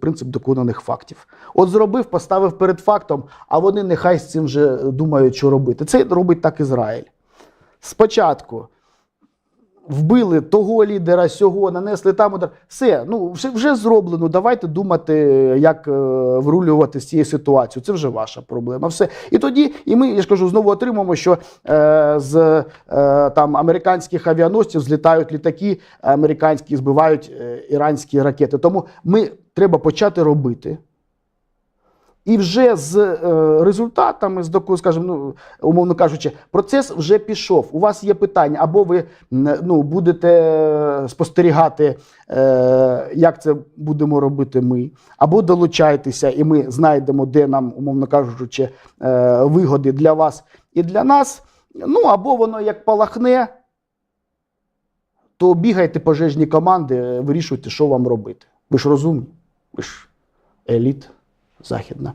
принцип доконаних фактів. От зробив, поставив перед фактом, а вони нехай з цим вже думають, що робити. Це робить так Ізраїль. Спочатку вбили того лідера, сього, нанесли там удар. Все, ну, вже зроблено, давайте думати, як врулювати з цією ситуацією. Це вже ваша проблема. Все. І тоді, і ми, я ж кажу, знову отримаємо, що з там американських авіаносців злітають літаки, американські збивають іранські ракети. Тому треба почати робити. І вже з результатами, скажімо, ну, умовно кажучи, процес вже пішов. У вас є питання, або ви будете спостерігати, як це будемо робити ми, або долучайтеся, і ми знайдемо, де нам, умовно кажучи, вигоди для вас і для нас. Ну, або воно як палахне, то бігайте пожежні команди, вирішуйте, що вам робити. Ви ж розумні, ви ж еліта західна.